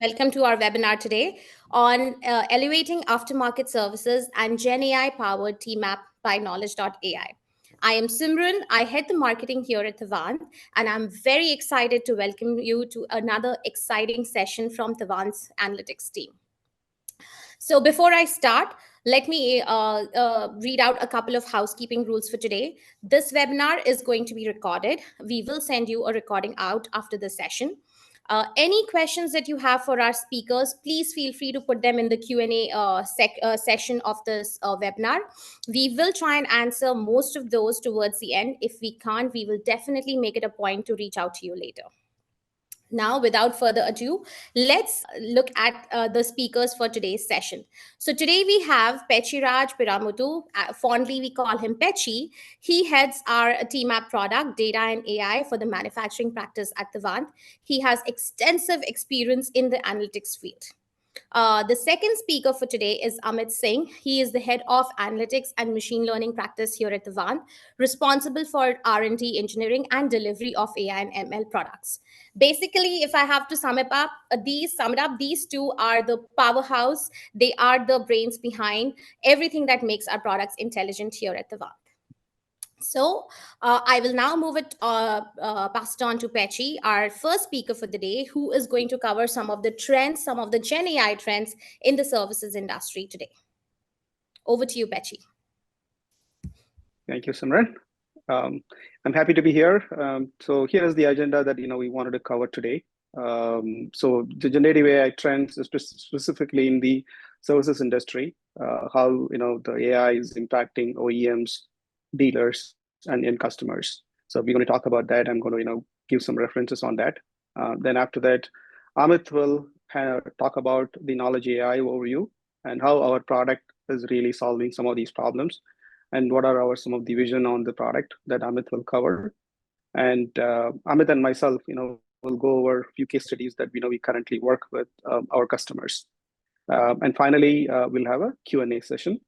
Welcome to our webinar today on Elevating Aftermarket Services and GenAI-powered TMAP by Knowledge.AI. I am Simran. I head the marketing here at Tavant, and I'm very excited to welcome you to another exciting session from Tavant's analytics team. So before I start, let me read out a couple of housekeeping rules for today. This webinar is going to be recorded. We will send you a recording out after the session. Any questions that you have for our speakers, please feel free to put them in the Q&A session of this webinar. We will try and answer most of those towards the end. If we can't, we will definitely make it a point to reach out to you later. Now, without further ado, let's look at the speakers for today's session. So today we have Petchiraj Piramuthu. Fondly, we call him Pechi. He heads our TMAP product, Data and AI, for the manufacturing practice at Tavant. He has extensive experience in the analytics field. The second speaker for today is Amit Singh. He is the head of analytics and machine learning practice here at Tavant, responsible for R&D engineering and delivery of AI and ML products. Basically, if I have to sum it up, these two are the powerhouse. They are the brains behind everything that makes our products intelligent here at Tavant. So I will now pass it on to Pechi, our first speaker for the day, who is going to cover some of the trends, some of the Gen AI trends in the services industry today. Over to you, Pechi. Thank you, Simran. I'm happy to be here. So here is the agenda that we wanted to cover today. So the generative AI trends, specifically in the services industry, how the AI is impacting OEMs, dealers, and end customers. So we're going to talk about that. I'm going to give some references on that. Then after that, Amit will talk about the Knowledge.AI overview and how our product is really solving some of these problems, and what are some of the vision on the product that Amit will cover. And Amit and myself, will go over a few case studies that we currently work with our customers. And finally, we'll have a Q&A session.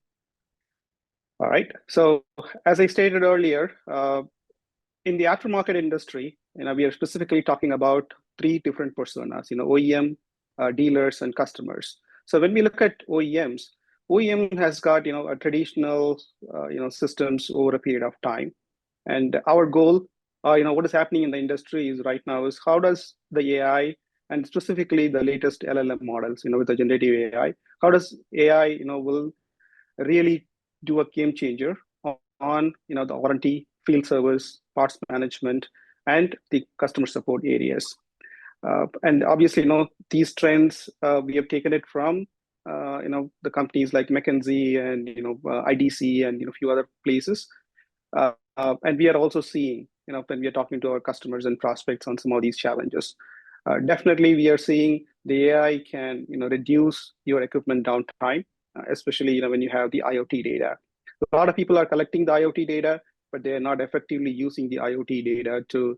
All right. So as I stated earlier, in the aftermarket industry, we are specifically talking about three different personas: OEM, dealers, and customers. So when we look at OEMs, OEM has got a traditional systems over a period of time, and our goal, what is happening in the industry is right now is how does the AI, and specifically the latest LLM models, with the generative AI, how does AI will really do a game changer on the warranty, field service, parts management, and the customer support areas. And obviously, these trends we have taken it from the companies like McKinsey and IDC and a few other places, and we are also seeing when we are talking to our customers and prospects on some of these challenges. Definitely, we are seeing the AI can reduce your equipment downtime, especially when you have the IoT data. A lot of people are collecting the IoT data, but they are not effectively using the IoT data to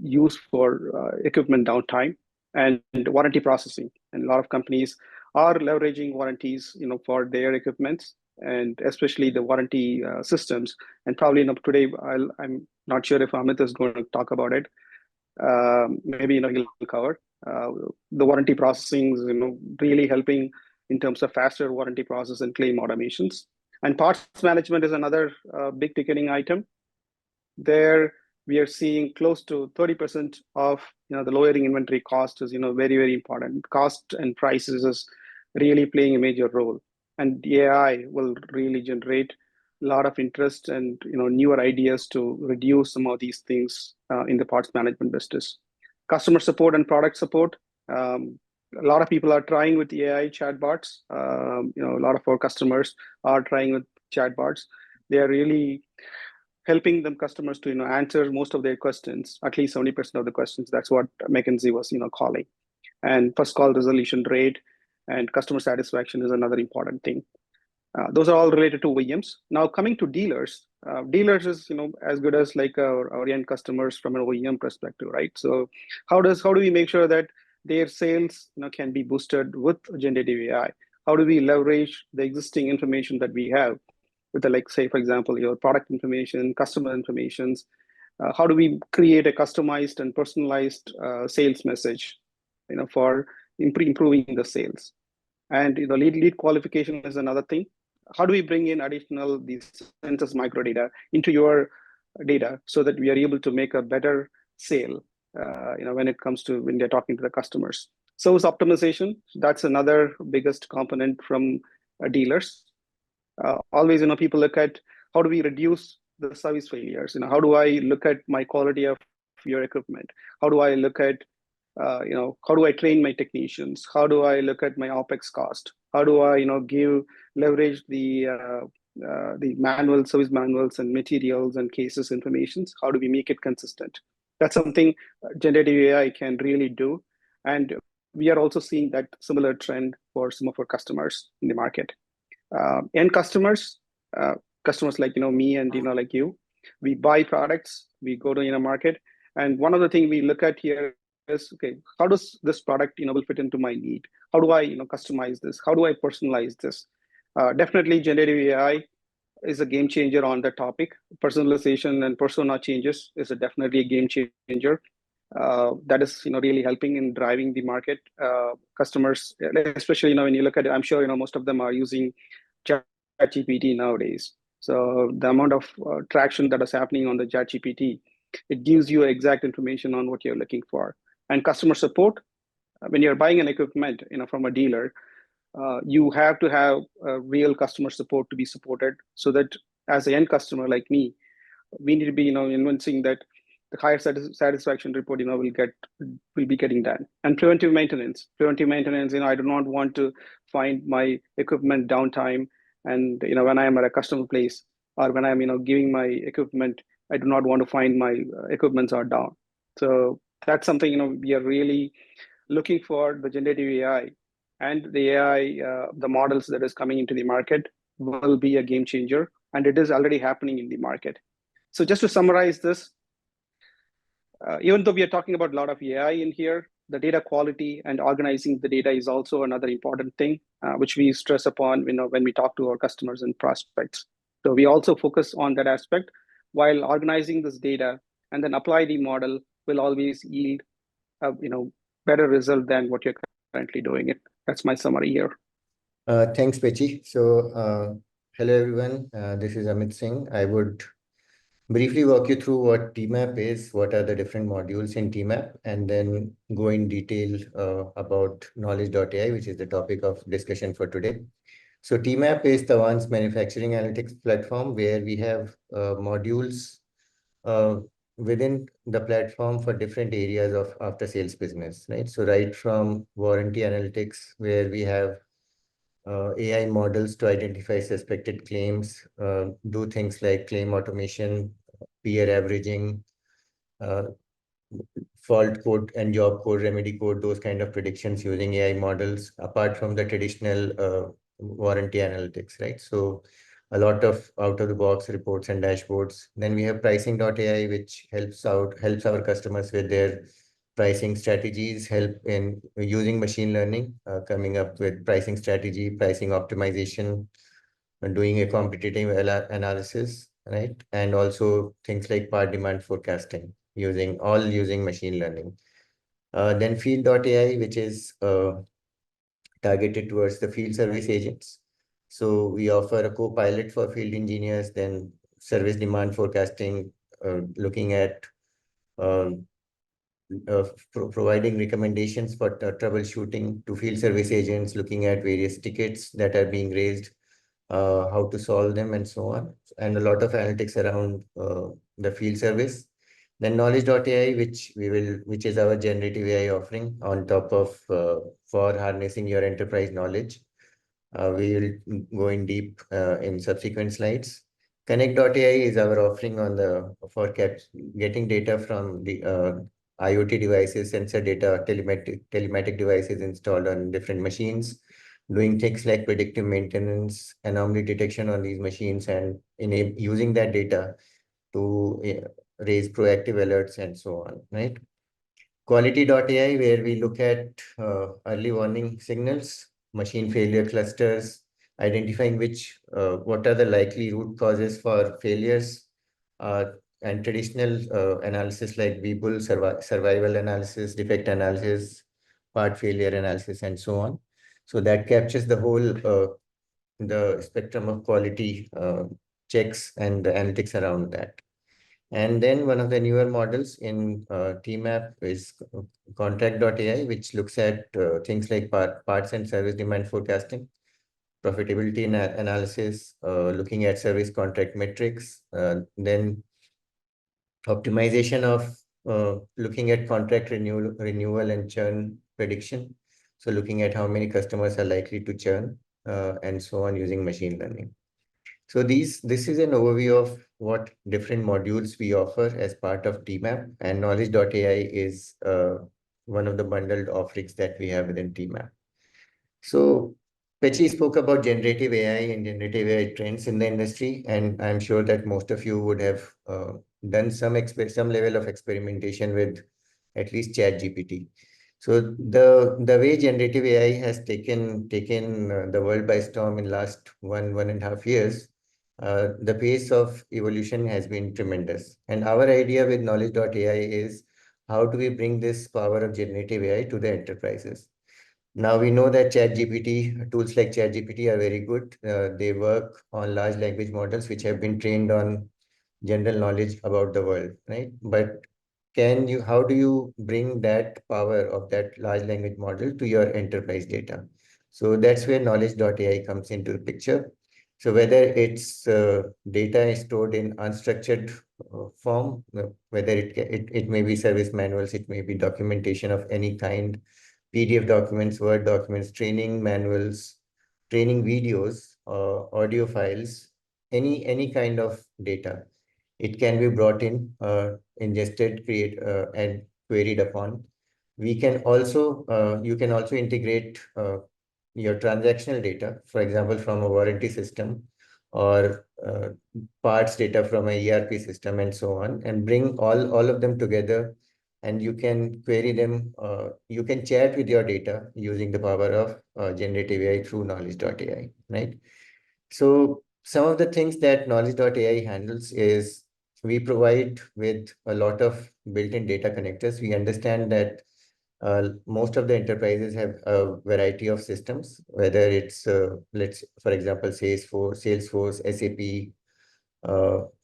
use for equipment downtime and warranty processing. And a lot of companies are leveraging warranties for their equipments, and especially the warranty systems. And probably today, I'm not sure if Amit is going to talk about it. Maybe he'll cover the warranty processing is really helping in terms of faster warranty process and claim automations. And parts management is another big ticketing item. There we are seeing close to 30% of the lowering inventory cost is very, very important. Cost and prices is really playing a major role, and the AI will really generate a lot of interest and newer ideas to reduce some of these things in the parts management business. Customer support and product support. A lot of people are trying with the AI chatbots. A lot of our customers are trying with chatbots. They are really helping them customers to answer most of their questions, at least 70% of the questions. That's what McKinsey was calling. And first call resolution rate and customer satisfaction is another important thing. Those are all related to OEMs. Now coming to dealers, dealers is as good as like our end customers from an OEM perspective, right? So how do we make sure that their sales can be boosted with generative AI? How do we leverage the existing information that we have with the, like, say, for example, your product information, customer informations? How do we create a customized and personalized sales message for improving the sales. And lead qualification is another thing. How do we bring in additional these census microdata into your data so that we are able to make a better sale when it comes to when they're talking to the customers. Service optimization, that's another biggest component from dealers. Always, people look at how do we reduce the service failures. How do I look at my quality of your equipment? How do I look at how do I train my technicians? How do I look at my OpEx cost? How do I, leverage the manual service manuals and materials and cases informations? How do we make it consistent? That's something generative AI can really do. And we are also seeing that similar trend for some of our customers in the market. End customers, customers like me and like you, we buy products, we go to market, and one of the things we look at here is, okay, how does this product will fit into my need? How do I customize this? How do I personalize this? Definitely, generative AI is a game changer on the topic. Personalization and persona changes is definitely a game changer. That is really helping in driving the market. Customers, especially when you look at it, I'm sure most of them are using ChatGPT nowadays. So the amount of traction that is happening on the ChatGPT, it gives you exact information on what you're looking for. And customer support, when you're buying an equipment from a dealer, you have to have real customer support to be supported, so that as an end customer like me, we need to be convincing that the higher satisfaction report will be getting done. And preventive maintenance, I do not want to find my equipment downtime, and when I am at a customer place, or when I'm giving my equipment, I do not want to find my equipments are down. So that's something we are really looking for. The generative AI and the AI, the models that is coming into the market will be a game changer, and it is already happening in the market. So just to summarize this, even though we are talking about a lot of AI in here, the data quality and organizing the data is also another important thing, which we stress upon when we talk to our customers and prospects. So we also focus on that aspect, while organizing this data and then apply the model will always yield a better result than what you're currently doing it. That's my summary here. Thanks, Pechi. So hello, everyone. This is Amit Singh. I would briefly walk you through what TMAP is, what are the different modules in TMAP, and then go in detail about Knowledge.AI, which is the topic of discussion for today. So TMAP is Tavant's manufacturing analytics platform, where we have modules within the platform for different areas of after sales business, right? So right from warranty analytics, where we have AI models to identify suspected claims, do things like claim automation, peer averaging, fault code and job code, remedy code, those kind of predictions using AI models, apart from the traditional warranty analytics, right? So a lot of out-of-the-box reports and dashboards. Then we have pricing.ai, which helps our customers with their pricing strategies, help in using machine learning, coming up with pricing strategy, pricing optimization, and doing a competitive analysis, right? And also things like part demand forecasting, using machine learning. Then field.ai, which is targeted towards the field service agents. So we offer a co-pilot for field engineers, then service demand forecasting, looking at providing recommendations for troubleshooting to field service agents, looking at various tickets that are being raised, how to solve them, and so on. And a lot of analytics around the field service. Then Knowledge.ai, which is our generative AI offering on top of for harnessing your enterprise knowledge. We will go in deep in subsequent slides. Connect.ai is our offering on the for getting data from the IoT devices, sensor data, telematic devices installed on different machines, doing things like predictive maintenance, anomaly detection on these machines, and using that data to raise proactive alerts and so on, right? Quality.ai, where we look at early warning signals, machine failure clusters, identifying what are the likely root causes for failures, and traditional analysis like VBUL, survival analysis, defect analysis, part failure analysis, and so on. So that captures the whole the spectrum of quality checks and the analytics around that. And then one of the newer models in TMAP is contract.ai, which looks at things like parts and service demand forecasting, profitability analysis, looking at service contract metrics, then optimization of looking at contract renewal and churn prediction. So looking at how many customers are likely to churn and so on using machine learning. So this is an overview of what different modules we offer as part of TMAP, and knowledge.ai is one of the bundled offerings that we have within TMAP. So Pechi spoke about generative AI and generative AI trends in the industry, and I'm sure that most of you would have done some level of experimentation with at least ChatGPT. So the way generative AI has taken the world by storm in last 1.5 years, the pace of evolution has been tremendous. And our idea with knowledge.ai is how do we bring this power of generative AI to the enterprises? Now we know that ChatGPT, tools like ChatGPT are very good. They work on large language models which have been trained on general knowledge about the world, right? But how do you bring that power of that large language model to your enterprise data? So that's where knowledge.ai comes into the picture. So whether it's data is stored in unstructured form, whether it may be service manuals, it may be documentation of any kind, PDF documents, Word documents, training manuals, training videos, audio files, any kind of data. It can be brought in, ingested, and queried upon. You can also integrate your transactional data, for example, from a warranty system or parts data from a ERP system and so on, and bring all of them together, and you can query them. You can chat with your data using the power of generative AI through knowledge.ai, right? So some of the things that knowledge.ai handles is we provide with a lot of built-in data connectors. We understand that most of the enterprises have a variety of systems, whether it's, for example, Salesforce, SAP,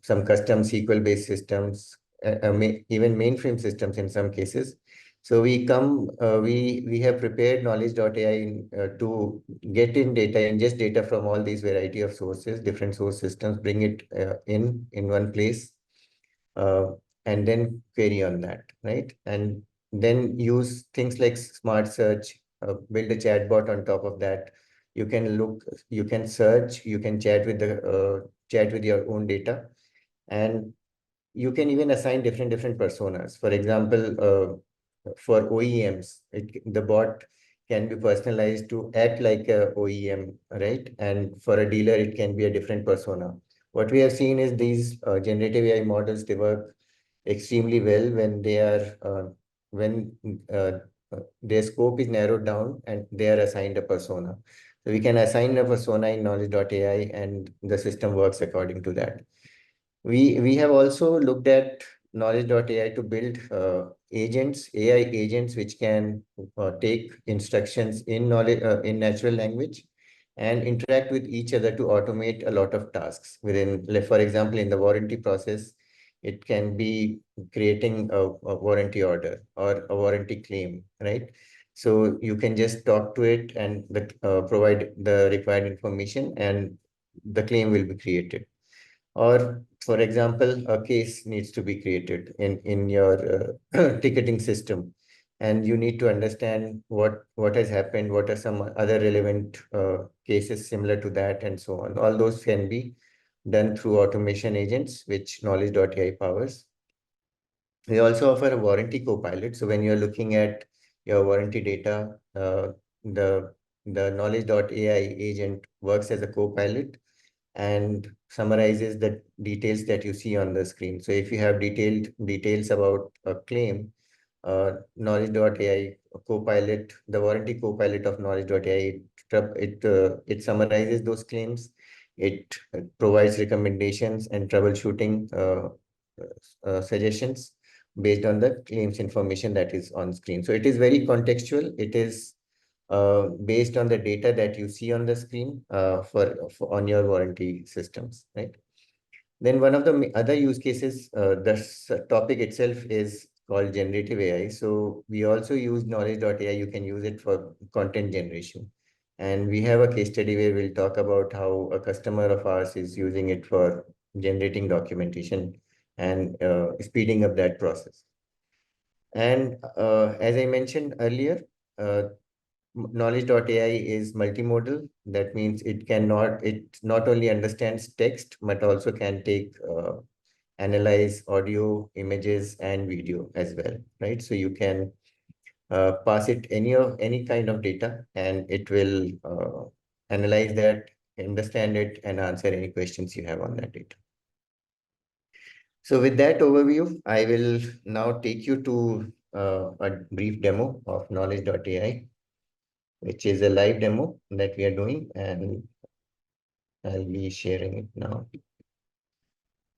some custom SQL-based systems, even mainframe systems in some cases. So we have prepared knowledge.ai to get in data, ingest data from all these variety of sources, different source systems, bring it in one place, uh, and then query on that, right? And then use things like smart search, build a chatbot on top of that. You can search, you can chat with your own data, and you can even assign different personas. For example, for OEMs, the bot can be personalized to act like a OEM, right? And for a dealer, it can be a different persona. What we have seen is these generative AI models, they work extremely well when uh, their scope is narrowed down and they are assigned a persona. So we can assign a persona in knowledge.ai and the system works according to that. We have also looked at knowledge.ai to build AI agents, which can take instructions in natural language and interact with each other to automate a lot of tasks within, like, for example, in the warranty process, it can be creating a warranty order or a warranty claim, right? So you can just talk to it and provide the required information and the claim will be created. Or, for example, a case needs to be created in your ticketing system, and you need to understand what has happened, what are some other relevant cases similar to that, and so on. All those can be done through automation agents, which knowledge.ai powers. We also offer a warranty co-pilot. So when you're looking at your warranty data, the knowledge.ai agent works as a co-pilot and summarizes the details that you see on the screen. So if you have details about a claim, knowledge.ai Copilot, the warranty Copilot of knowledge.ai, it summarizes those claims. It provides recommendations and troubleshooting suggestions based on the claims information that is on screen. So it is very contextual. It is based on the data that you see on the screen for on your warranty systems, right? Then one of the other use cases, the topic itself is called generative AI. So we also use knowledge.ai. You can use it for content generation. And we have a case study where we'll talk about how a customer of ours is using it for generating documentation and speeding up that process. And as I mentioned earlier, knowledge.ai is multimodal. That means it not only understands text, but also can take analyze audio, images, and video as well, right? So you can pass it any kind of data, and it will analyze that, understand it, and answer any questions you have on that data. So with that overview, I will now take you to a brief demo of knowledge.ai, which is a live demo that we are doing, and I'll be sharing it now.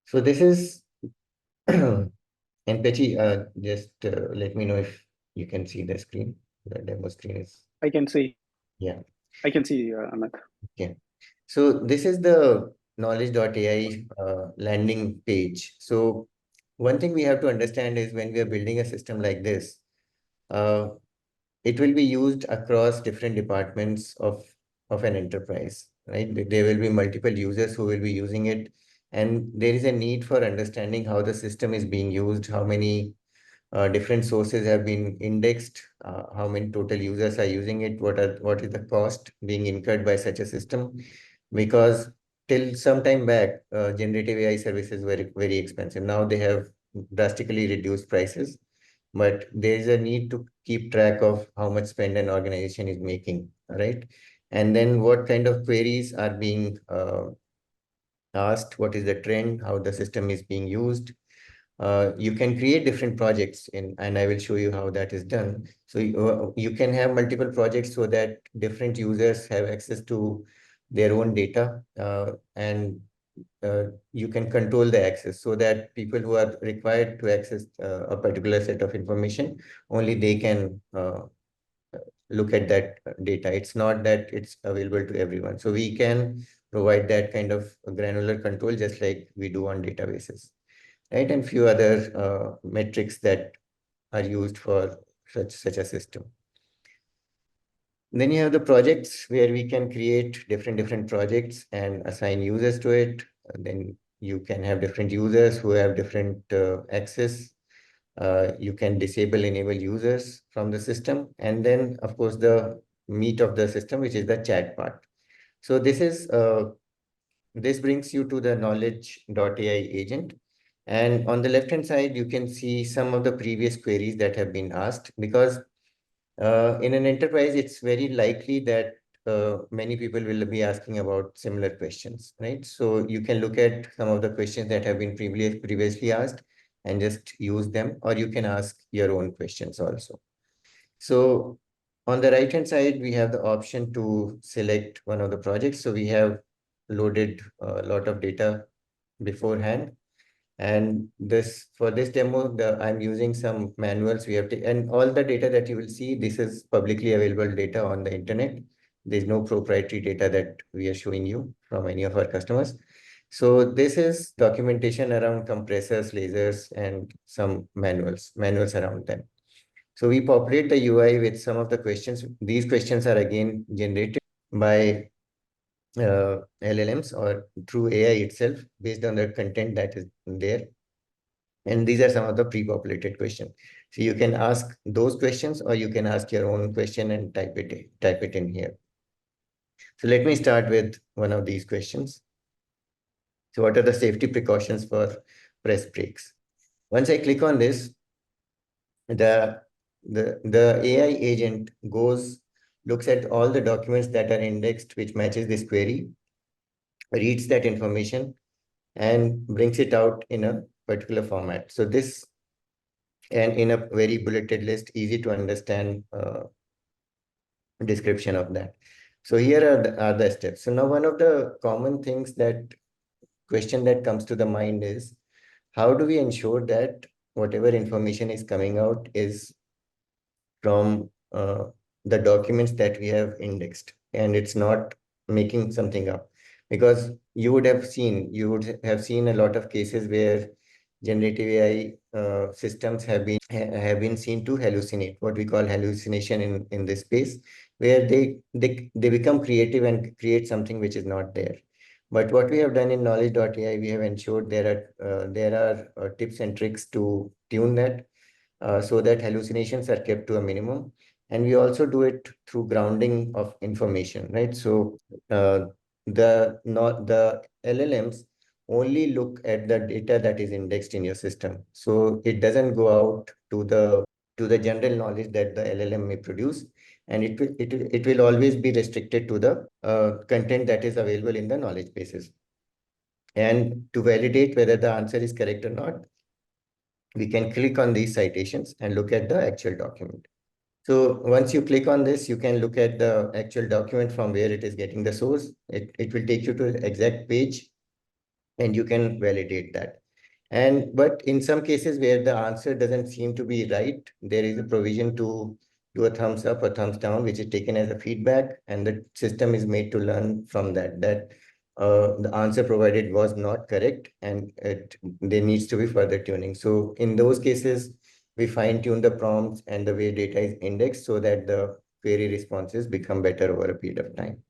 So this is, and Pechi, just let me know if you can see the screen. The demo screen is. I can see. Yeah. I can see, Amit. Okay. So this is the knowledge.ai landing page. So one thing we have to understand is when we are building a system like this, uh, it will be used across different departments of an enterprise, right? There will be multiple users who will be using it, and there is a need for understanding how the system is being used, how many different sources have been indexed, how many total users are using it, what is the cost being incurred by such a system. Because till some time back, generative AI services were very expensive. Now they have drastically reduced prices, but there is a need to keep track of how much spend an organization is making, right? And then what kind of queries are being asked, what is the trend, how the system is being used. You can create different projects and I will show you how that is done. So you can have multiple projects so that different users have access to their own data, and you can control the access so that people who are required to access a particular set of information, only they can look at that data. It's not that it's available to everyone. So we can provide that kind of granular control just like we do on databases, right? And few other metrics that are used for such a system. Then you have the projects where we can create different projects and assign users to it. Then you can have different users who have different access. You can disable, enable users from the system. And then, of course, the meat of the system, which is the chat part. So this brings you to the knowledge.ai agent. And on the left-hand side, you can see some of the previous queries that have been asked, because in an enterprise, it's very likely that many people will be asking about similar questions, right? So you can look at some of the questions that have been previously asked and just use them, or you can ask your own questions also. So on the right-hand side, we have the option to select one of the projects. So we have loaded a lot of data beforehand. And for this demo, I'm using some manuals we have to, and all the data that you will see, this is publicly available data on the internet. There's no proprietary data that we are showing you from any of our customers. So this is documentation around compressors, lasers, and some manuals around them. So we populate the UI with some of the questions. These questions are again generated by LLMs or through AI itself based on the content that is there. And these are some of the pre-populated questions. So you can ask those questions or you can ask your own question and type it in here. So let me start with one of these questions. So what are the safety precautions for press brakes? Once I click on this, the AI agent looks at all the documents that are indexed, which matches this query, reads that information, and brings it out in a particular format. So and in a very bulleted list, easy to understand description of that. So here are the steps. So now one of the common question that comes to the mind is, how do we ensure that whatever information is coming out is from the documents that we have indexed, and it's not making something up. Because you would have seen a lot of cases where generative AI systems have been seen to hallucinate, what we call hallucination in this space, where they become creative and create something which is not there. But what we have done in knowledge.ai, we have ensured there are tips and tricks to tune that, so that hallucinations are kept to a minimum. And we also do it through grounding of information, right? So the LLMs only look at the data that is indexed in your system. So it doesn't go out to the general knowledge that the LLM may produce, and it will always be restricted to the content that is available in the knowledge bases. And to validate whether the answer is correct or not, we can click on these citations and look at the actual document. So once you click on this, you can look at the actual document from where it is getting the source. It will take you to the exact page, and you can validate that. But in some cases where the answer doesn't seem to be right, there is a provision to do a thumbs up or thumbs down, which is taken as a feedback, and the system is made to learn from that the answer provided was not correct, and there needs to be further tuning. So in those cases, we fine tune the prompts and the way data is indexed so that the query responses become better over a period of time.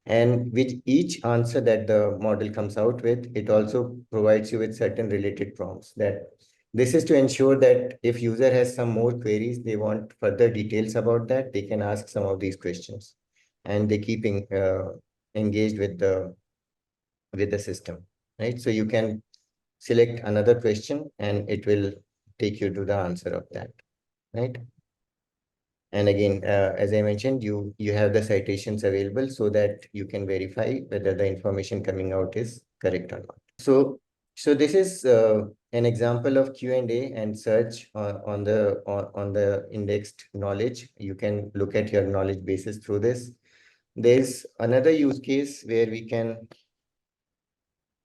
And with each answer that the model comes out with, it also provides you with certain related prompts. That this is to ensure that if user has some more queries, they want further details about that, they can ask some of these questions, and they keep engaged with the system, right? So you can select another question, and it will take you to the answer of that, right? And again, as I mentioned, you have the citations available so that you can verify whether the information coming out is correct or not. So this is an example of Q&A and search on the indexed knowledge. You can look at your knowledge bases through this. There's another use case where we can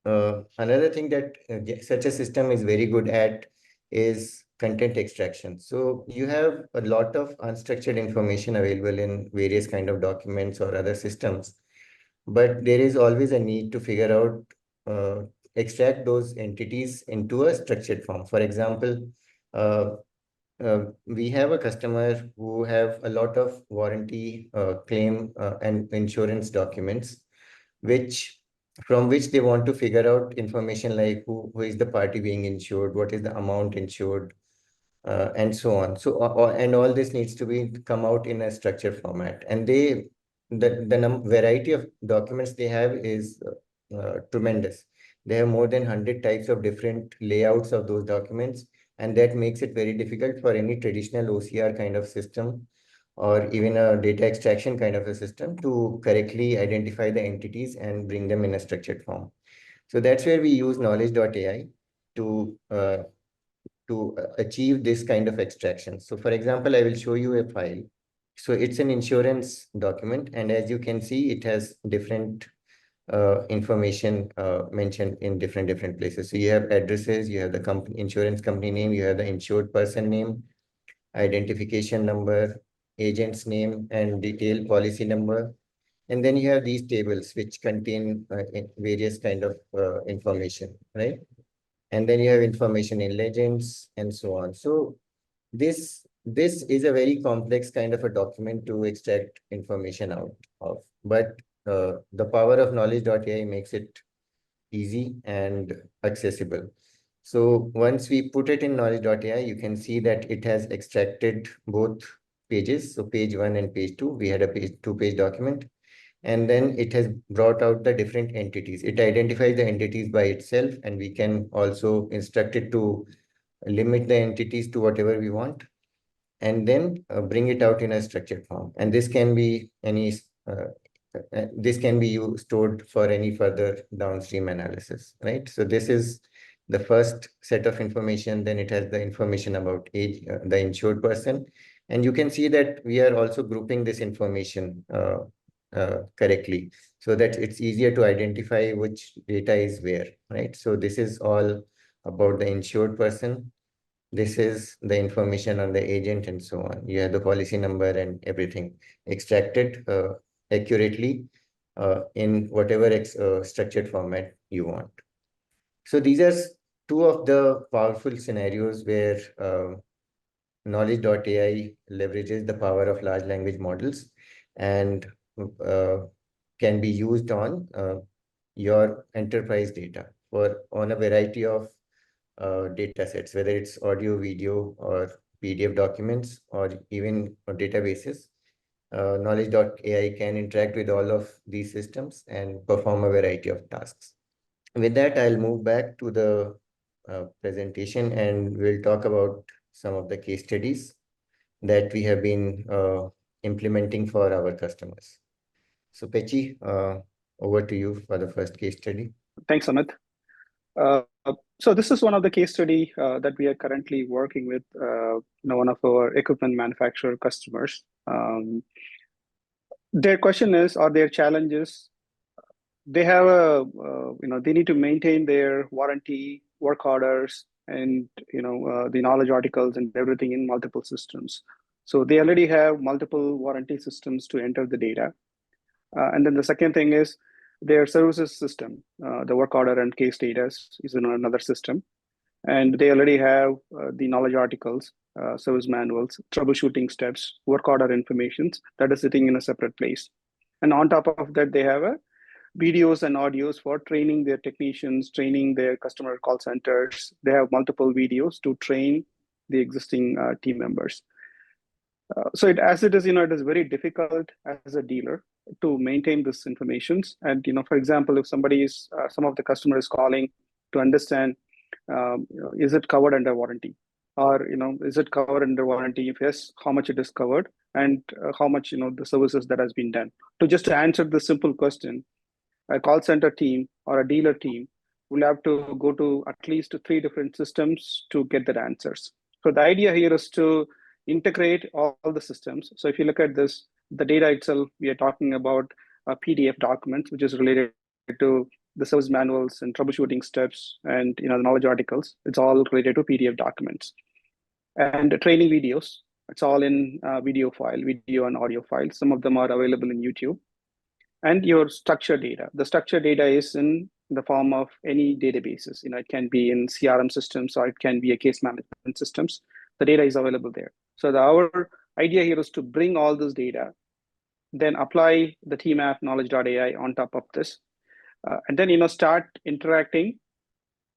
another thing that such a system is very good at is content extraction. So you have a lot of unstructured information available in various kind of documents or other systems, but there is always a need to figure out, extract those entities into a structured form. For example, uh, we have a customer who have a lot of warranty claim and insurance documents, which from which they want to figure out information like who is the party being insured, what is the amount insured, and so on. So and all this needs to be come out in a structured format. And the variety of documents they have is tremendous. They have more than 100 types of different layouts of those documents, and that makes it very difficult for any traditional OCR kind of system or even a data extraction kind of a system to correctly identify the entities and bring them in a structured form. So that's where we use knowledge.ai to achieve this kind of extraction. So for example, I will show you a file. So it's an insurance document, and as you can see, it has different information mentioned in different places. So you have addresses, you have the company, insurance company name, you have the insured person name, identification number, agent's name, and detailed policy number. And then you have these tables which contain various kind of information, right? And then you have information in legends and so on. So this is a very complex kind of a document to extract information out of. But the power of knowledge.ai makes it easy and accessible. So once we put it in knowledge.ai, you can see that it has extracted both pages. So page 1 and page 2, we had a two-page document. And then it has brought out the different entities. It identifies the entities by itself, and we can also instruct it to limit the entities to whatever we want, and then bring it out in a structured form. And this can be stored for any further downstream analysis, right? So this is the first set of information. Then it has the information about age, the insured person. And you can see that we are also grouping this information correctly so that it's easier to identify which data is where, right? So this is all about the insured person. this is the information on the agent and so on. You have the policy number and everything extracted accurately in whatever structured format you want. So these are two of the powerful scenarios where Knowledge.AI leverages the power of large language models and can be used on your enterprise data on a variety of data sets, whether it's audio, video, or PDF documents, or even databases. Knowledge.ai can interact with all of these systems and perform a variety of tasks. With that, I'll move back to the presentation and we'll talk about some of the case studies that we have been implementing for our customers. So Pechi, over to you for the first case study. Thanks, Amit. So this is one of the case study that we are currently working with one of our equipment manufacturer customers. Their question is, or their challenges, they have they need to maintain their warranty, work orders, and the knowledge articles and everything in multiple systems. So they already have multiple warranty systems to enter the data. And then the second thing is their services system, the work order and case data is in another system. And they already have the knowledge articles, service manuals, troubleshooting steps, work order informations that is sitting in a separate place. And on top of that, they have videos and audios for training their technicians, training their customer call centers. They have multiple videos to train the existing team members. So as it is, it is very difficult as a dealer to maintain this information. And for example, if somebody is, some of the customer is calling to understand, is it covered under warranty, or is it covered under warranty? If yes, how much it is covered, and how much the services that has been done. To answer the simple question, a call center team or a dealer team will have to go to at least 3 different systems to get their answers. So the idea here is to integrate all the systems. So if you look at this, the data itself, we are talking about PDF documents, which is related to the service manuals and troubleshooting steps and the knowledge articles. It's all related to PDF documents. And the training videos, it's all in video and audio files. Some of them are available in YouTube. And your structured data. The structured data is in the form of any databases. It can be in CRM systems, or it can be a case management systems. The data is available there. So our idea here is to bring all this data, then apply the TMAP Knowledge.AI on top of this, and then start interacting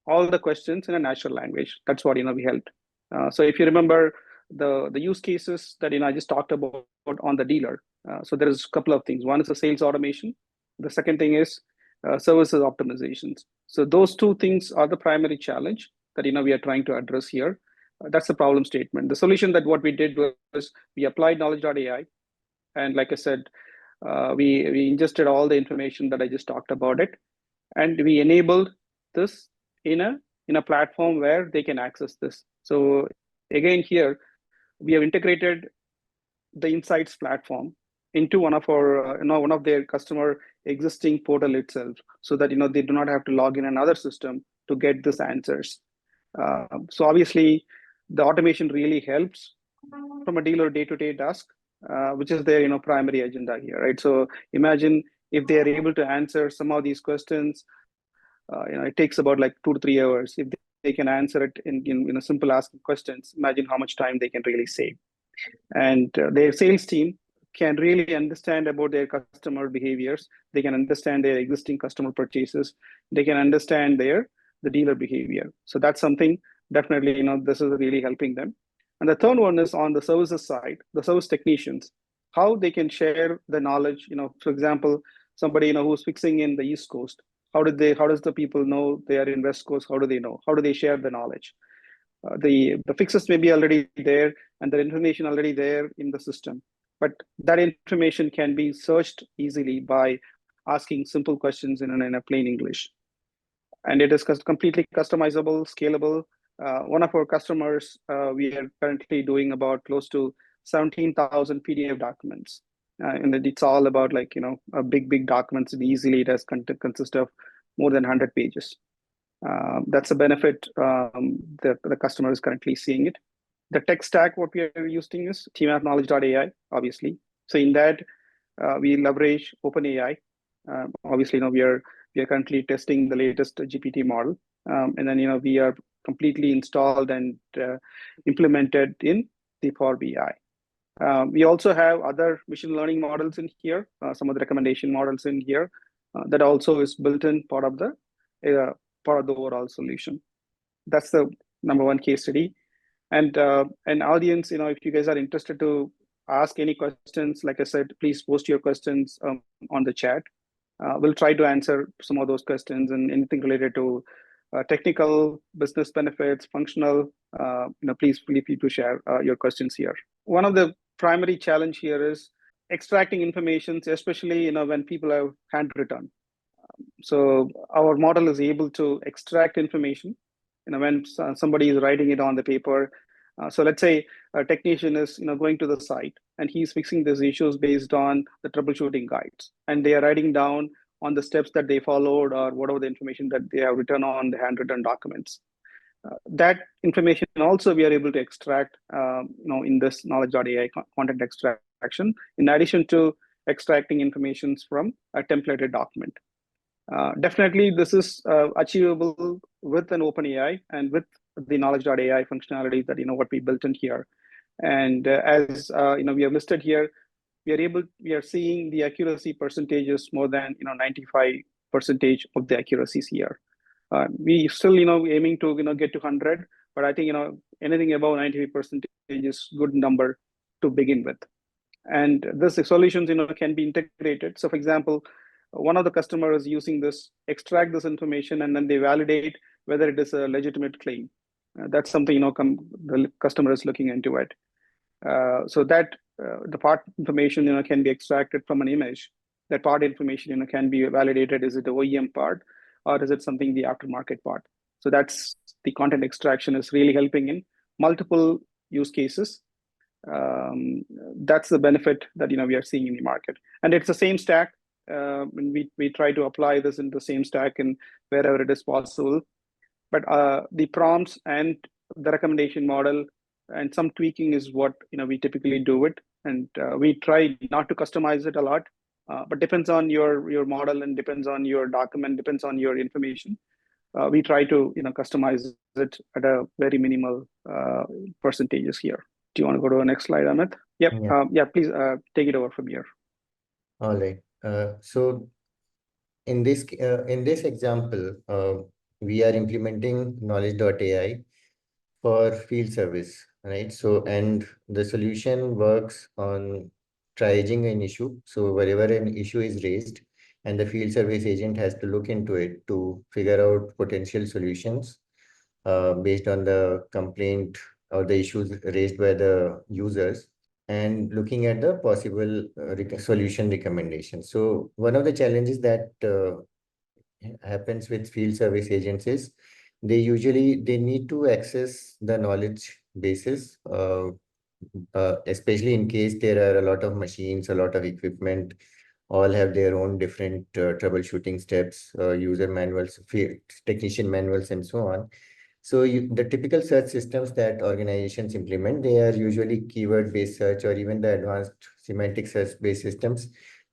all the questions in a natural language. That's what we helped. So if you remember the use cases that I just talked about on the dealer. So there is a couple of things. One is the sales automation. The second thing is services optimizations. So those two things are the primary challenge that we are trying to address here. That's the problem statement. The solution that what we did was we applied Knowledge.AI, and like I said, we ingested all the information that I just talked about it, and we enabled this in a platform where they can access this. So again, here we have integrated the Insights platform into one of our one of their customer existing portal itself, so that they do not have to log in another system to get these answers. So obviously, the automation really helps from a dealer day-to-day task, which is their primary agenda here, right? So imagine if they are able to answer some of these questions, it takes about like 2 to 3 hours. If they can answer it in a simple asking questions, imagine how much time they can really save. And their sales team can really understand about their customer behaviors. They can understand their existing customer purchases. They can understand the dealer behavior. So that's something definitely, this is really helping them. And the third one is on the services side, the service technicians, how they can share the knowledge. For example, somebody who's fixing in the East Coast, how does the people know they are in West Coast? How do they know? How do they share the knowledge? The fixes may be already there and the information already there in the system, but that information can be searched easily by asking simple questions in a plain English. And it is completely customizable, scalable. One of our customers, we are currently doing about close to 17,000 PDF documents. And it's all about a big documents. Easily it has consist of more than 100 pages. That's a benefit that the customer is currently seeing it. The tech stack, what we are using is TMAP Knowledge.AI, obviously. So in that, we leverage OpenAI. Obviously, we are currently testing the latest GPT model, and then we are completely installed and implemented in the Power BI. We also have other machine learning models in here, some of the recommendation models in here that also is built in part of the overall solution. That's the number one case study. And an audience, if you guys are interested to ask any questions, like I said, please post your questions on the chat. We'll try to answer some of those questions, and anything related to technical, business benefits, functional. Please feel free to share your questions here. One of the primary challenge here is extracting information, especially when people have handwritten. So our model is able to extract information when somebody is writing it on the paper. So let's say a technician is going to the site and he's fixing these issues based on the troubleshooting guides, and they are writing down on the steps that they followed or whatever the information that they have written on the handwritten documents. That information also we are able to extract in this knowledge.ai content extraction, in addition to extracting information from a templated document. Definitely, this is achievable with an OpenAI and with the knowledge.ai functionality that what we built in here. And as we have listed here, we are seeing the accuracy percentages more than 95% of the accuracies here. We still aiming to get to 100, but I think anything above 95% is good number to begin with. And this solutions can be integrated. So for example, one of the customers using this, extract this information, and then they validate whether it is a legitimate claim. That's something the customer is looking into it. So that the part information can be extracted from an image. That part information can be validated. Is it the OEM part, or is it something the aftermarket part? So that's the content extraction is really helping in multiple use cases. That's the benefit that we are seeing in the market, and it's the same stack. And we try to apply this in the same stack and wherever it is possible. But the prompts and the recommendation model and some tweaking is what we typically do it, and we try not to customize it a lot. But depends on your model and depends on your document, depends on your information. We try to customize it at a very minimal percentages here. Do you want to go to the next slide, Amit? Yep. Yeah, please take it over from here. All right. So in this example, we are implementing knowledge.ai for field service, right? So, and the solution works on triaging an issue. So wherever an issue is raised, and the field service agent has to look into it to figure out potential solutions based on the complaint or the issues raised by the users, and looking at the possible solution recommendations. So one of the challenges that happens with field service agents is they need to access the knowledge bases, especially in case there are a lot of machines, a lot of equipment, all have their own different troubleshooting steps, user manuals, technician manuals, and so on. So the typical search systems that organizations implement, they are usually keyword-based search or even the advanced semantic search-based systems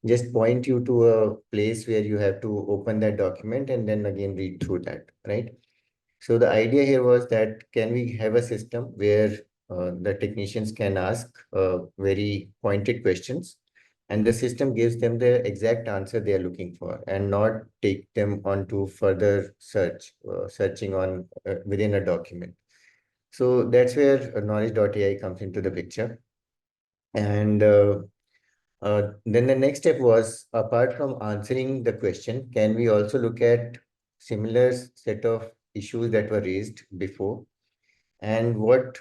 just point you to a place where you have to open that document and then again read through that, right? So the idea here was that can we have a system where the technicians can ask very pointed questions, and the system gives them the exact answer they are looking for and not take them on to further searching on within a document. So that's where knowledge.ai comes into the picture. And then the next step was, apart from answering the question, can we also look at similar set of issues that were raised before, and what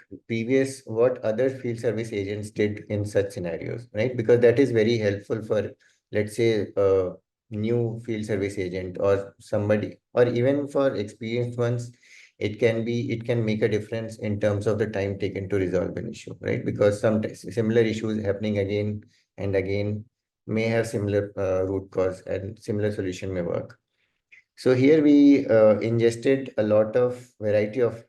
other field service agents did in such scenarios, right? Because that is very helpful for, let's say, a new field service agent or somebody, or even for experienced ones. It can make a difference in terms of the time taken to resolve an issue, right? Because sometimes similar issues happening again and again may have similar root cause, and similar solution may work. So here we ingested a lot of variety of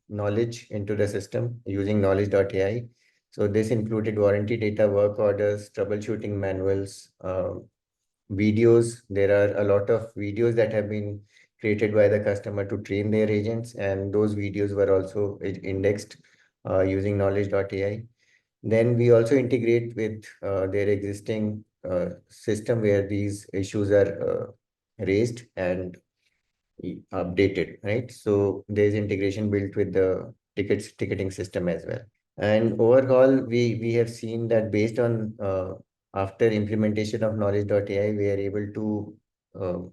knowledge into the system using knowledge.ai. So this included warranty data, work orders, troubleshooting manuals, videos. There are a lot of videos that have been created by the customer to train their agents, and those videos were also indexed using knowledge.ai. Then we also integrate with their existing system where these issues are raised and updated, right? So there's integration built with the ticketing system as well. And overall, we have seen that based on after implementation of knowledge.ai, we are able to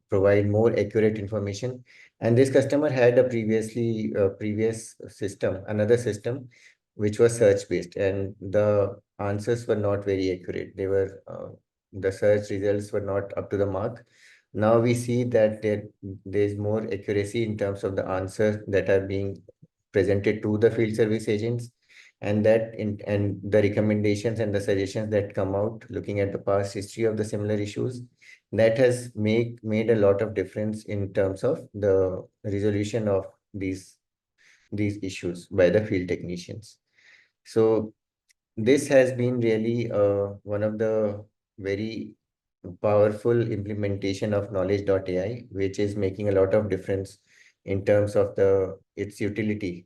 provide more accurate information. And this customer had a previous system, another system, which was search based, and the answers were not very accurate. They were the search results were not up to the mark. Now we see that there's more accuracy in terms of the answers that are being presented to the field service agents, and and the recommendations and the suggestions that come out looking at the past history of the similar issues, that has made a lot of difference in terms of the resolution of these issues by the field technicians. So this has been really one of the very powerful implementation of knowledge.ai, which is making a lot of difference in terms of its utility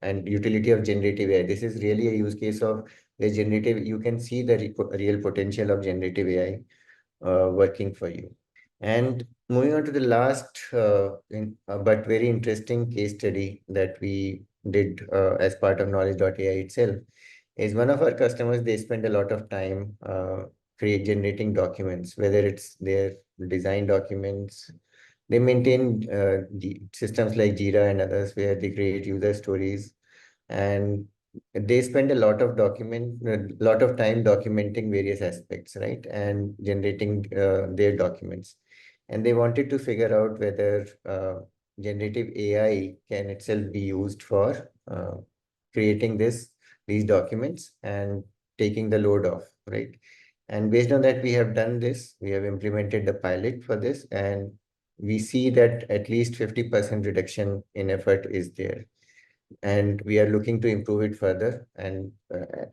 and utility of generative AI. This is really a use case of the generative. You can see the real potential of generative AI working for you. And moving on to the last but very interesting case study that we did as part of knowledge.ai itself is one of our customers. They spend a lot of time generating documents, whether it's their design documents. They maintain systems like Jira and others where they create user stories, and they spend a lot of time documenting various aspects, right, and generating their documents. And they wanted to figure out whether generative AI can itself be used for creating these documents and taking the load off, right? And based on that, we have done this. We have implemented the pilot for this, and we see that at least 50% reduction in effort is there, and we are looking to improve it further. And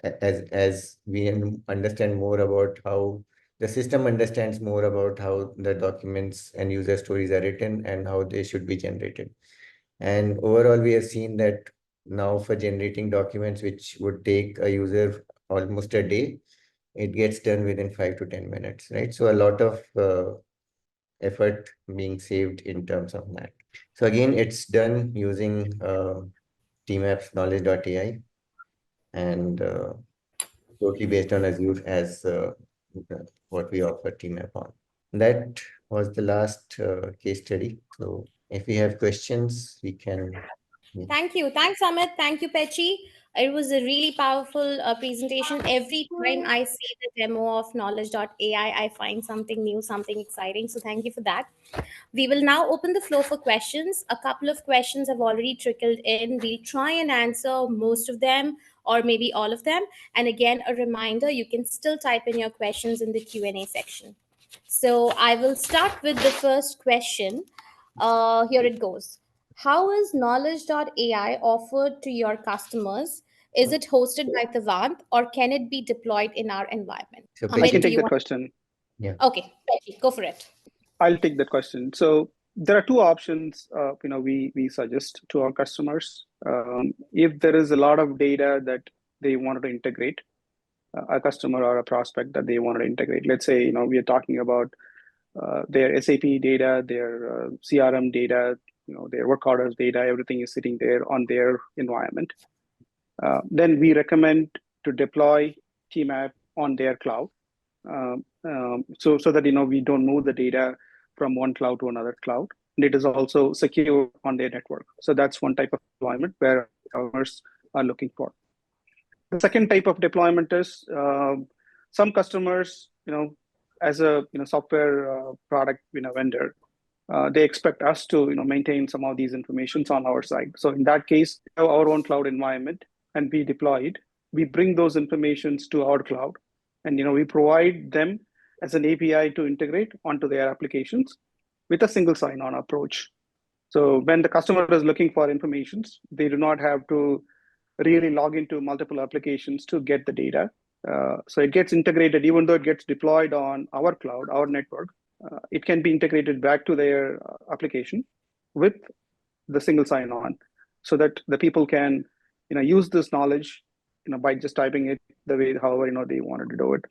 as we understand more about how the system understands more about how the documents and user stories are written and how they should be generated. And overall, we have seen that now for generating documents, which would take a user almost a day, it gets done within 5 to 10 minutes, right? So a lot of effort being saved in terms of that. So again, it's done using TMAP Knowledge.AI and totally based on Azure as what we offer TMAP on. That was the last case study. So if we have questions, we can. Thank you. Thanks, Amit. Thank you, Pechi. It was a really powerful presentation. Every time I see the demo of knowledge.ai, I find something new, something exciting. So thank you for that. We will now open the floor for questions. A couple of questions have already trickled in. We'll try and answer most of them or maybe all of them. And again, a reminder, you can still type in your questions in the Q&A section. So I will start with the first question. Here it goes. How is knowledge.ai offered to your customers? Is it hosted by Tavant or can it be deployed in our environment? So I can Amit, do take you that want? question. yeah. Okay, Pechi, go for it. I'll take that question. So there are two options, we suggest to our customers. If there is a lot of data that they wanted to integrate, a customer or a prospect that they wanted to integrate. Let's say, we are talking about their SAP data, their CRM data, their work orders data, everything is sitting there on their environment. Then we recommend to deploy TMAP on their cloud. So that we don't move the data from one cloud to another cloud, and it is also secure on their network. So that's one type of deployment where customers are looking for. The second type of deployment is some customers, as a software product vendor, they expect us to maintain some of these informations on our side. So in that case, we have our own cloud environment and we deploy it. We bring those informations to our cloud, and we provide them as an API to integrate onto their applications with a single sign-on approach. So when the customer is looking for information, they do not have to really log into multiple applications to get the data. So it gets integrated, even though it gets deployed on our cloud, our network, it can be integrated back to their application with the single sign-on, so that the people can, use this knowledge, by just typing it the way, however, they wanted to do it.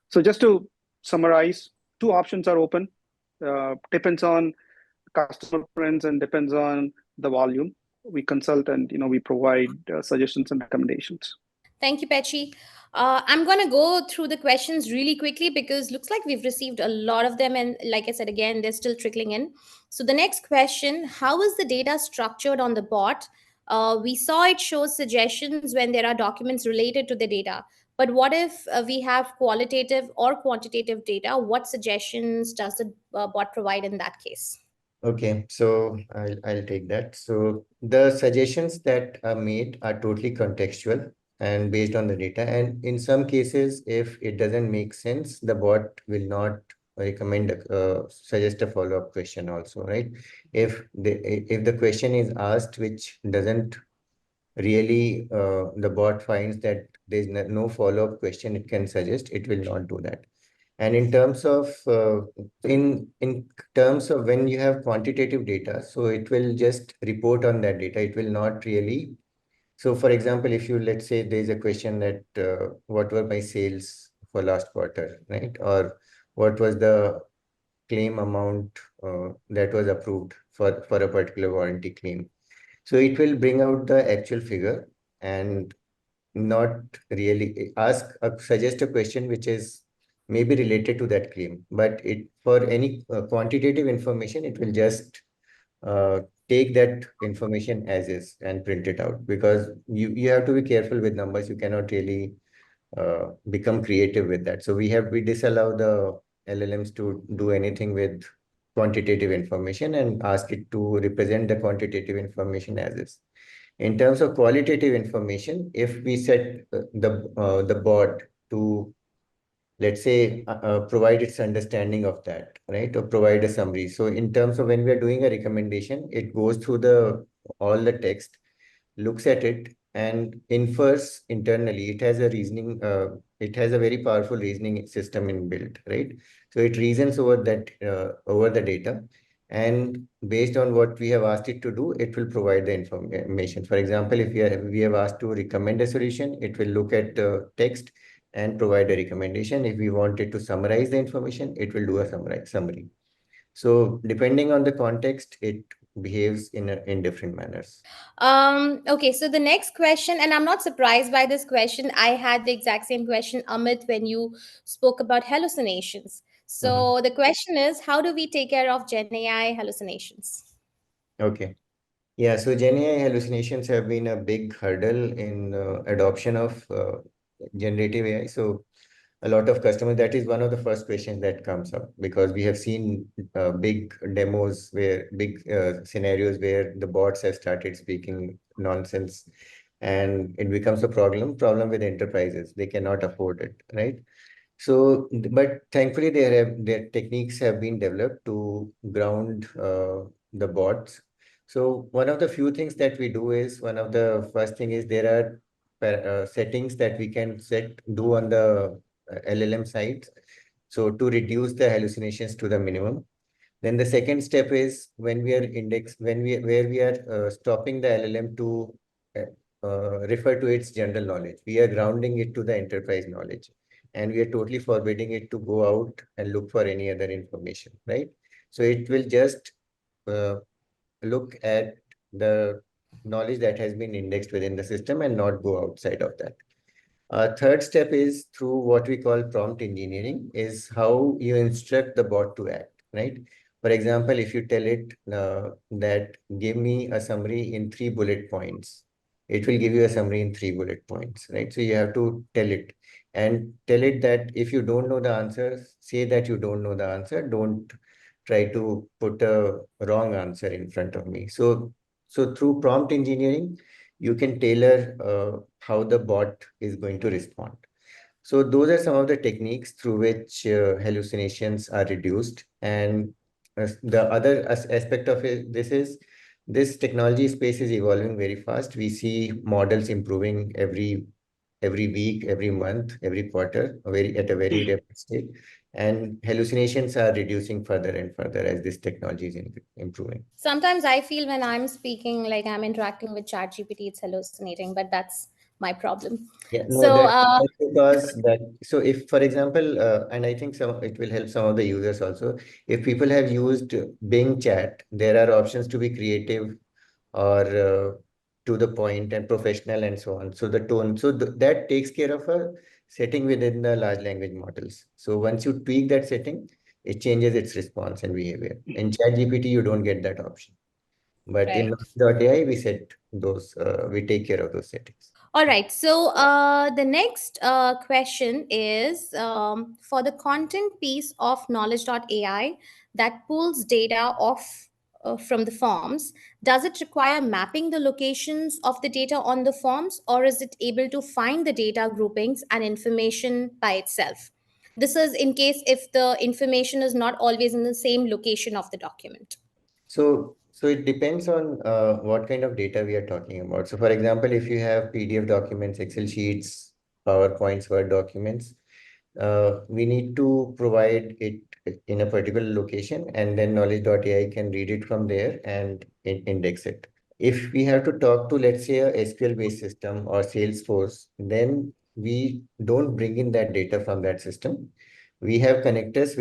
So just to summarize, two options are open. Depends on customer preference and depends on the volume. We consult and we provide suggestions and recommendations. Thank you, Pechi. I'm going to go through the questions really quickly because looks like we've received a lot of them. And like I said, again, they're still trickling in. So the next question, how is the data structured on the bot? We saw it shows suggestions when there are documents related to the data. But what if we have qualitative or quantitative data? What suggestions does the bot provide in that case? Okay, so I'll take that. So the suggestions that are made are totally contextual and based on the data. And in some cases, if it doesn't make sense, the bot will not recommend suggest a follow-up question also, right? If the question is asked which doesn't really the bot finds that there's no follow-up question it can suggest, it will not do that. And in terms of in terms of when you have quantitative data, so it will just report on that data. It will not really. So for example, if you, let's say there's a question that what were my sales for last quarter, right? Or what was the claim amount that was approved for a particular warranty claim. So it will bring out the actual figure and not really suggest a question which is maybe related to that claim. But it for any quantitative information, it will just take that information as is and print it out, because you have to be careful with numbers. You cannot really become creative with that. So we disallow the LLMs to do anything with quantitative information and ask it to represent the quantitative information as is. In terms of qualitative information, if we set the bot to, let's say, provide its understanding of that, right, or provide a summary. So in terms of when we are doing a recommendation, it goes through all the text, looks at it, and infers internally. It has a reasoning. It has a very powerful reasoning system inbuilt, right? So it reasons over that over the data, and based on what we have asked it to do, it will provide the information. For example, if we have asked to recommend a solution, it will look at the text and provide a recommendation. If we want it to summarize the information, it will do a summary. So depending on the context, it behaves in different manners. Okay, so the next question, and I'm not surprised by this question. I had the exact same question, Amit, when you spoke about hallucinations. Mhm. So the question is, how do we take care of Gen AI hallucinations? Okay. Yeah, so GenAI hallucinations have been a big hurdle in adoption of generative AI. So a lot of customers, that is one of the first questions that comes up, because we have seen big demos where big scenarios where the bots have started speaking nonsense, and it becomes a problem with enterprises. They cannot afford it, right? So, but thankfully, their techniques have been developed to ground the bots. So one of the few things that we do is, one of the first thing is there are settings that we can do on the LLM side. So to reduce the hallucinations to the minimum. Then the second step is when we are where we are stopping the LLM to refer to its general knowledge. We are grounding it to the enterprise knowledge, and we are totally forbidding it to go out and look for any other information, right? So it will just uh, look at the knowledge that has been indexed within the system and not go outside of that. Third step is through what we call prompt engineering, is how you instruct the bot to act, right? For example, if you tell it that give me a summary in 3 bullet points, it will give you a summary in 3 bullet points, right? So you have to tell it, and tell it that if you don't know the answer, say that you don't know the answer. Don't try to put a wrong answer in front of me. So through prompt engineering, you can tailor how the bot is going to respond. So those are some of the techniques through which hallucinations are reduced. And the other aspect of this is this technology space is evolving very fast. We see models improving every week, every month, every quarter, at a very rapid state. And hallucinations are reducing further and further as this technology is improving. Sometimes I feel when I'm speaking, like I'm interacting with ChatGPT, it's hallucinating, but that's my problem. Yeah, no, So, that's because that. So if, for example, and I think it will help some of the users also. If people have used Bing Chat, there are options to be creative or to the point and professional and so on. So the tone, so that takes care of a setting within the large language models. So once you tweak that setting, it changes its response and behavior. In ChatGPT, you don't get that option. But in right. AI, we set those, we take care of those settings. All right. So the next question is for the content piece of knowledge.ai that pulls data off from the forms, does it require mapping the locations of the data on the forms, or is it able to find the data groupings and information by itself? This is in case if the information is not always in the same location of the document. So it depends on what kind of data we are talking about. So for example, if you have PDF documents, Excel sheets, PowerPoints, Word documents, we need to provide it in a particular location, and then knowledge.ai can read it from there and index it. If we have to talk to, let's say, a SQL-based system or Salesforce, then we don't bring in that data from that system. We have connectors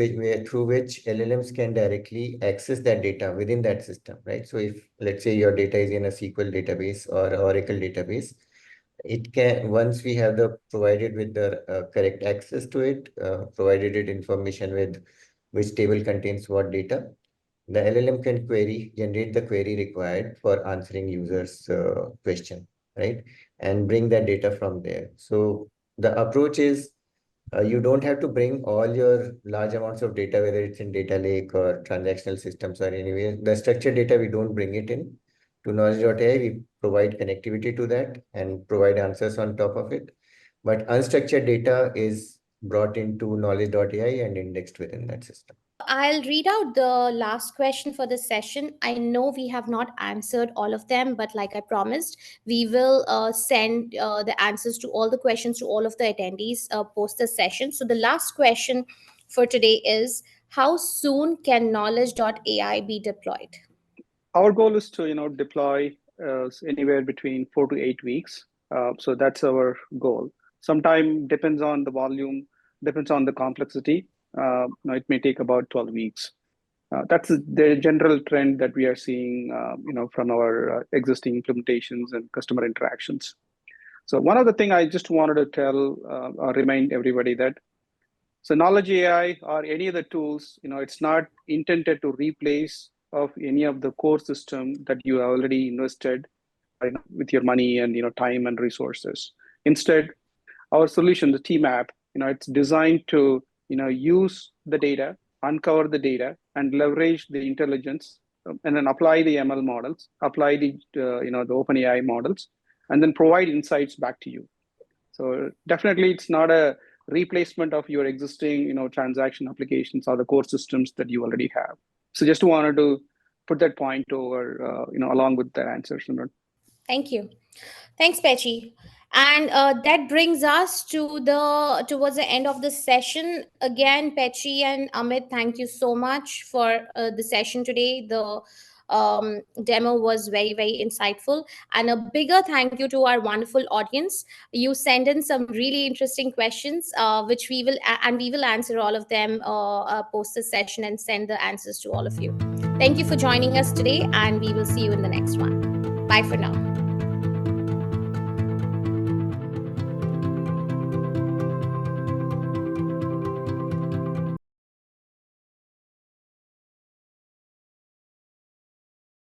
through which LLMs can directly access that data within that system, right? So if, let's say, your data is in a SQL database or Oracle database, it can, once we have the provided with the correct access to it, provided it information with which table contains what data, the LLM can generate the query required for answering users' question, right? And bring that data from there. So the approach is you don't have to bring all your large amounts of data, whether it's in data lake or transactional systems or anywhere. The structured data, we don't bring it in to knowledge.ai. We provide connectivity to that and provide answers on top of it. But unstructured data is brought into knowledge.ai and indexed within that system. I'll read out the last question for this session. I know we have not answered all of them, but like I promised, we will send the answers to all the questions to all of the attendees post this session. So the last question for today is, how soon can knowledge.ai be deployed? Our goal is to deploy anywhere between 4 to 8 weeks. So that's our goal. Sometime depends on the volume, depends on the complexity. It may take about 12 weeks. That's the general trend that we are seeing, from our existing implementations and customer interactions. So one of the things I just wanted to tell or remind everybody that so knowledge AI or any of the tools, it's not intended to replace of any of the core system that you have already invested with your money and time and resources. Instead, our solution, the TMAP, it's designed to use the data, uncover the data, and leverage the intelligence, and then apply the ML models, apply the the OpenAI models, and then provide insights back to you. So definitely, it's not a replacement of your existing transaction applications or the core systems that you already have. So just wanted to put that point over, along with the answer, Simran. Thank you. Thanks, Pechi. And that brings us to towards the end of the session. Again, Pechi and Amit, thank you so much for the session today. The demo was very, very insightful. And a bigger thank you to our wonderful audience. You send in some really interesting questions, which we will answer all of them post this session and send the answers to all of you. Thank you for joining us today, and we will see you in the next one. Bye for now.